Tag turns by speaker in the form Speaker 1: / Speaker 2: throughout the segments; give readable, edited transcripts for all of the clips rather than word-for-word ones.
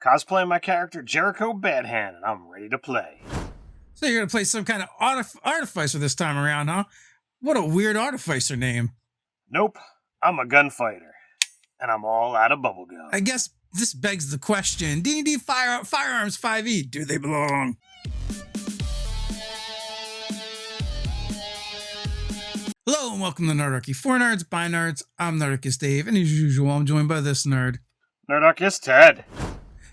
Speaker 1: Cosplaying my character Jericho Badhand, and I'm ready to play.
Speaker 2: So you're going to play some kind of artificer this time around, huh? What a weird artificer name.
Speaker 1: Nope, I'm a gunfighter, and I'm all out of bubblegum.
Speaker 2: I guess this begs the question, D&D Firearms 5e, do they belong? Hello and welcome to Nerdarchy. For nerds, by nerds, I'm Nerdarchist Dave, and as usual, I'm joined by this nerd.
Speaker 1: Nerdarchist Ted.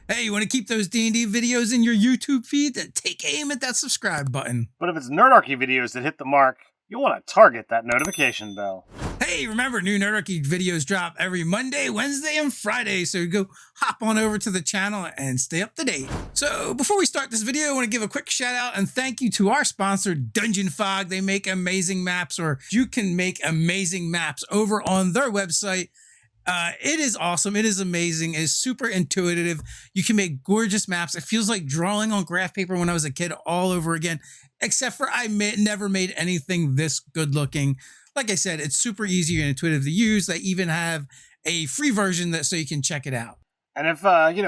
Speaker 2: Hey, you want to keep those D&D videos in your YouTube feed? Then take aim at that subscribe button.
Speaker 1: But if it's Nerdarchy videos that hit the mark, you'll want to target that notification bell.
Speaker 2: Hey, remember, new Nerdarchy videos drop every Monday, Wednesday, and Friday, so go hop on over to the channel and stay up to date. So before we start this video, I want to give a quick shout out and thank you to our sponsor, Dungeon Fog. They make amazing maps, or you can make amazing maps over on their website. It is awesome. It is amazing. It is super intuitive. You can make gorgeous maps. It feels like drawing on graph paper when I was a kid all over again, except for I never made anything this good looking. Like I said, it's super easy and intuitive to use. They even have a free version so you can check it out.
Speaker 1: And if,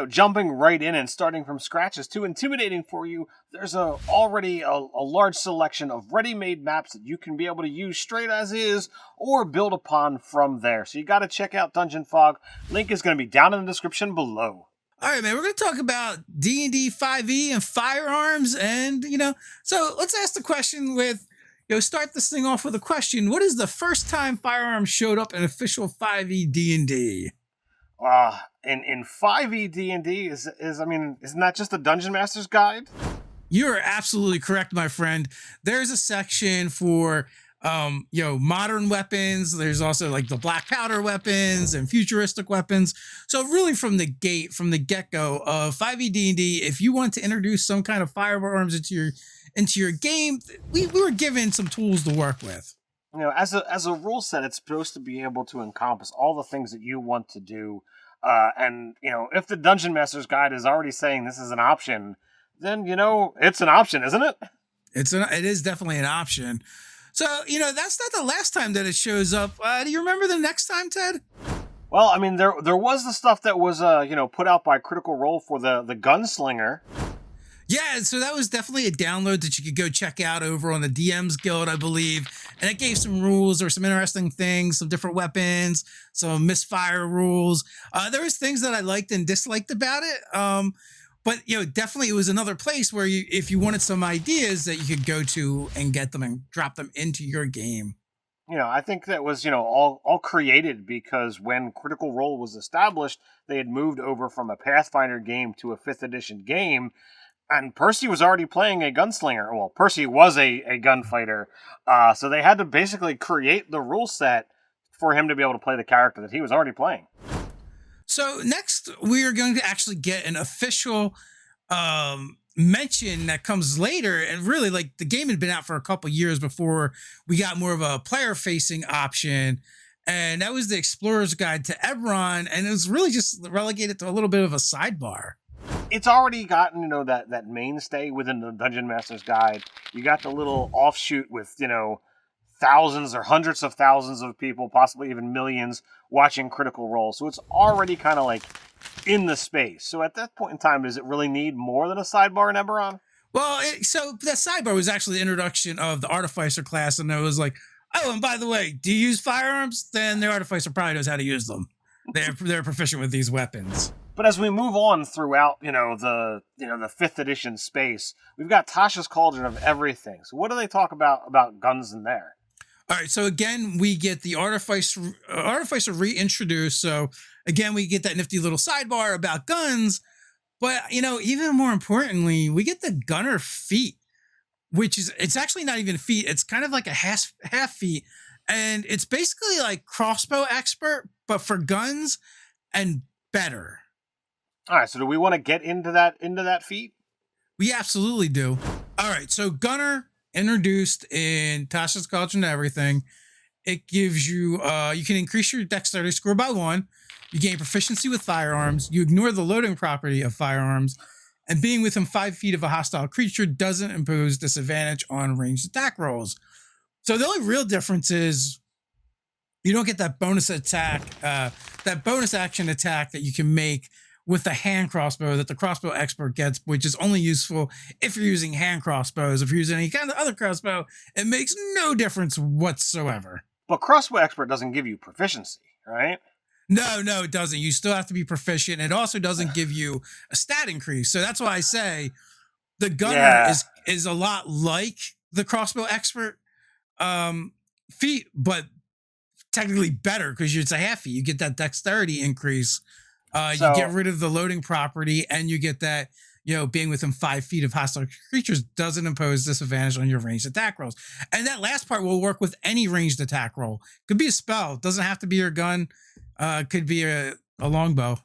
Speaker 1: jumping right in and starting from scratch is too intimidating for you, there's already a large selection of ready-made maps that you can be able to use straight as is or build upon from there. So you got to check out Dungeon Fog. Link is going to be down in the description below.
Speaker 2: All right, man, we're going to talk about D&D 5e and firearms. And, so let's ask the question with, start this thing off with a question. What is the first time firearms showed up in official 5e D&D?
Speaker 1: In 5e D&D isn't that just the Dungeon Master's Guide?
Speaker 2: You're absolutely correct, my friend. There's a section for modern weapons. There's also like the black powder weapons and futuristic weapons. So really from the get-go of 5e D&D, if you want to introduce some kind of firearms into your game, we were given some tools to work with.
Speaker 1: As a rule set, it's supposed to be able to encompass all the things that you want to do. And if the Dungeon Master's Guide is already saying this is an option, then, it's an option, isn't it?
Speaker 2: It is definitely an option. So, that's not the last time that it shows up. Do you remember the next time, Ted?
Speaker 1: Well, there was the stuff that was, put out by Critical Role for the Gunslinger.
Speaker 2: Yeah, so that was definitely a download that you could go check out over on the DM's Guild, I believe. And it gave some rules or some interesting things, some different weapons, some misfire rules. There was things that I liked and disliked about it. But, definitely it was another place where if you wanted some ideas that you could go to and get them and drop them into your game.
Speaker 1: I think that was, all created because when Critical Role was established, they had moved over from a Pathfinder game to a 5th edition game. And Percy was already playing a gunslinger. Well, Percy was a gunfighter. So they had to basically create the rule set for him to be able to play the character that he was already playing.
Speaker 2: So next, we are going to actually get an official mention that comes later. And really, the game had been out for a couple years before we got more of a player-facing option. And that was the Explorer's Guide to Eberron. And it was really just relegated to a little bit of a sidebar.
Speaker 1: It's already gotten, that mainstay within the Dungeon Master's Guide. You got the little offshoot with, thousands or hundreds of thousands of people, possibly even millions, watching Critical Role. So it's already kind of in the space. So at that point in time, does it really need more than a sidebar in Eberron?
Speaker 2: Well, so that sidebar was actually the introduction of the Artificer class. And it was like, oh, and by the way, do you use firearms? Then the Artificer probably knows how to use them. They're proficient with these weapons.
Speaker 1: But as we move on throughout, the 5th edition space, we've got Tasha's Cauldron of everything. So what do they talk about guns in there?
Speaker 2: All right, so again, we get the Artificer reintroduced. So again, we get that nifty little sidebar about guns. But, even more importantly, we get the Gunner feat, it's actually not even feat. It's kind of like a half feat. And it's basically like crossbow expert, but for guns and better.
Speaker 1: All right, so do we want to get into that feat?
Speaker 2: We absolutely do. All right, so Gunner introduced in Tasha's Cauldron and everything. It gives you, you can increase your dexterity score by 1. You gain proficiency with firearms. You ignore the loading property of firearms. And being within 5 feet of a hostile creature doesn't impose disadvantage on ranged attack rolls. So the only real difference is you don't get that bonus attack, that bonus action attack that you can make with the hand crossbow that the crossbow expert gets, which is only useful if you're using hand crossbows. If you're using any kind of other crossbow, it makes no difference whatsoever.
Speaker 1: But crossbow expert doesn't give you proficiency, right?
Speaker 2: No, it doesn't. You still have to be proficient. It also doesn't give you a stat increase. So that's why I say the gunner is a lot like the crossbow expert feat, but technically better because it's a half feat. You get that dexterity increase. You get rid of the loading property, and you get that, being within 5 feet of hostile creatures doesn't impose disadvantage on your ranged attack rolls. And that last part will work with any ranged attack roll. Could be a spell. It doesn't have to be your gun. Could be a longbow.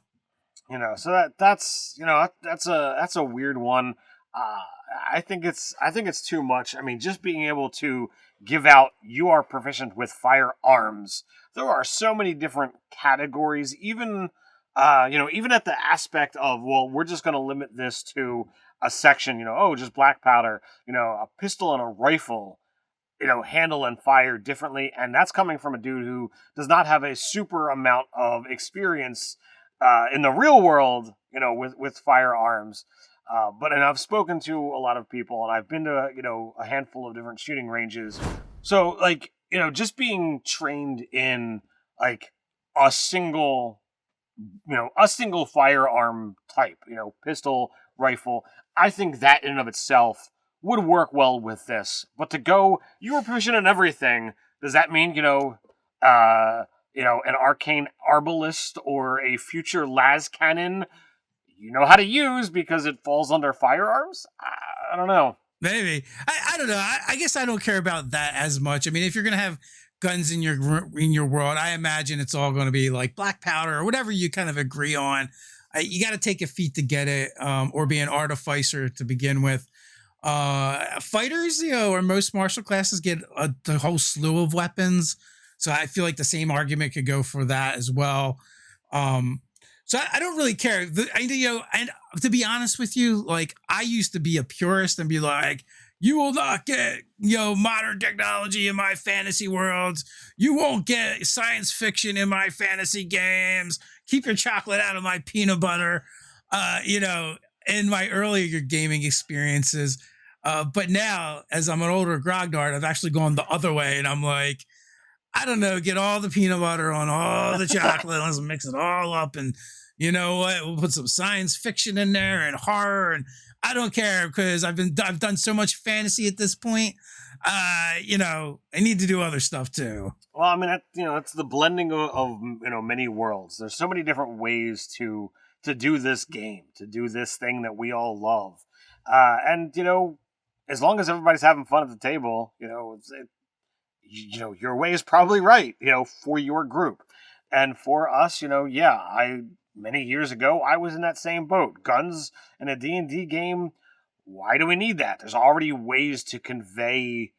Speaker 1: So that's a weird one. I think it's too much. I mean, just being able to give out you are proficient with firearms. There are so many different categories, even even at the aspect of, well, we're just going to limit this to a section, just black powder, a pistol and a rifle, handle and fire differently. And that's coming from a dude who does not have a super amount of experience in the real world, with firearms. And I've spoken to a lot of people, and I've been to, a handful of different shooting ranges. So, just being trained in, a single firearm type, pistol, rifle, I think that in and of itself would work well with this. But to go, you were proficient in everything, does that mean, an arcane arbalist or a future las cannon you know how to use because it falls under firearms? I don't know.
Speaker 2: Maybe. I don't know. I guess I don't care about that as much. I mean, if you're going to have guns in your world, I imagine it's all going to be like black powder or whatever you kind of agree on. You got to take a feat to get it, or be an artificer to begin with. Fighters, or most martial classes get the whole slew of weapons. So I feel like the same argument could go for that as well. So I don't really care. And to be honest with you, I used to be a purist and be like, you will not get, modern technology in my fantasy worlds. You won't get science fiction in my fantasy games. Keep your chocolate out of my peanut butter, in my earlier gaming experiences. But now, as I'm an older grognard, I've actually gone the other way, and I'm like, I don't know, get all the peanut butter on all the chocolate, let's mix it all up, and you know what, we'll put some science fiction in there and horror, and I don't care because I've done so much fantasy at this point. I need to do other stuff too.
Speaker 1: Well, I mean, it's the blending of many worlds. There's so many different ways to do this game, to do this thing that we all love, and as long as everybody's having fun at the table, your way is probably right, for your group. And for us, many years ago, I was in that same boat. Guns in a D&D game, why do we need that? There's already ways to convey,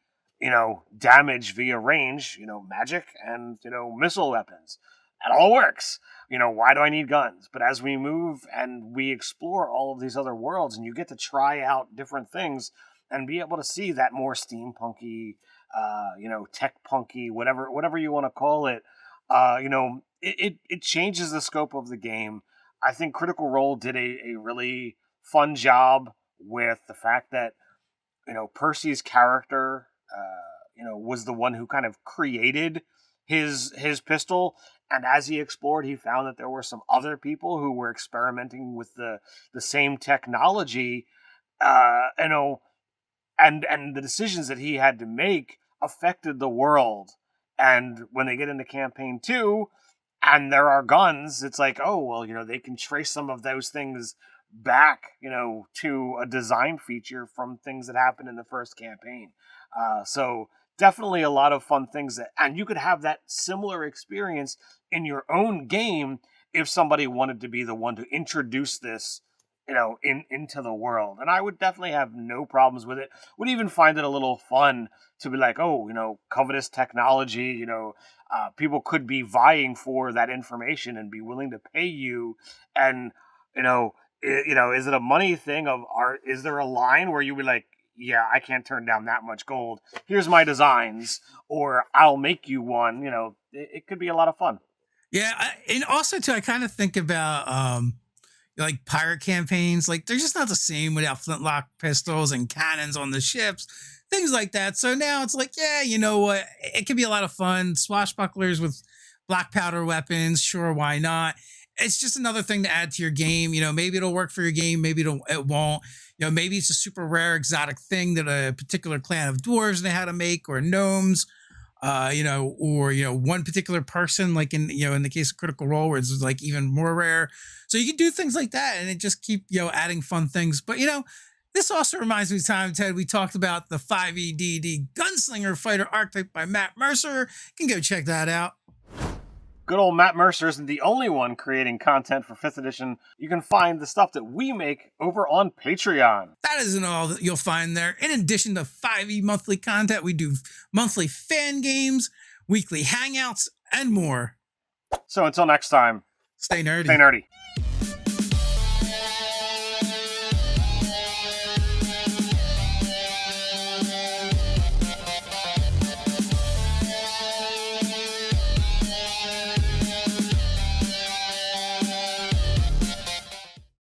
Speaker 1: damage via range, magic and, missile weapons. That all works. Why do I need guns? But as we move and we explore all of these other worlds, and you get to try out different things and be able to see that more steampunky, tech punky, whatever you want to call it, it changes the scope of the game. I think Critical Role did a really fun job with the fact that, Percy's character, was the one who kind of created his pistol. And as he explored, he found that there were some other people who were experimenting with the same technology, and the decisions that he had to make affected the world. And when they get into campaign 2 and there are guns, it's like, oh, well, they can trace some of those things back, to a design feature from things that happened in the first campaign. So definitely a lot of fun things and you could have that similar experience in your own game if somebody wanted to be the one to introduce this, into the world. And I would definitely have no problems with it. Would even find it a little fun to be like, oh, covetous technology, people could be vying for that information and be willing to pay you. And, is it a money thing is there a line where you be like, yeah, I can't turn down that much gold. Here's my designs, or I'll make you one. It could be a lot of fun.
Speaker 2: Yeah. And also too, I kind of think about, like pirate campaigns. Like they're just not the same without flintlock pistols and cannons on the ships, things like that. So now it's like, yeah, you know what? It can be a lot of fun. Swashbucklers with black powder weapons, sure, why not? It's just another thing to add to your game. You know, maybe it'll work for your game, maybe it won't. You know, maybe it's a super rare exotic thing that a particular clan of dwarves know how to make, or gnomes, you know, or one particular person, like in the case of Critical Role, where it's like even more rare. So you can do things like that, and it just keep adding fun things. But this also reminds me of time, Ted. We talked about the 5e Gunslinger Fighter archetype by Matt Mercer. You can go check that out.
Speaker 1: Good old Matt Mercer isn't the only one creating content for 5th edition. You can find the stuff that we make over on Patreon.
Speaker 2: That isn't all that you'll find there. In addition to 5e monthly content, we do monthly fan games, weekly hangouts, and more.
Speaker 1: So until next time,
Speaker 2: stay nerdy.
Speaker 1: Stay nerdy.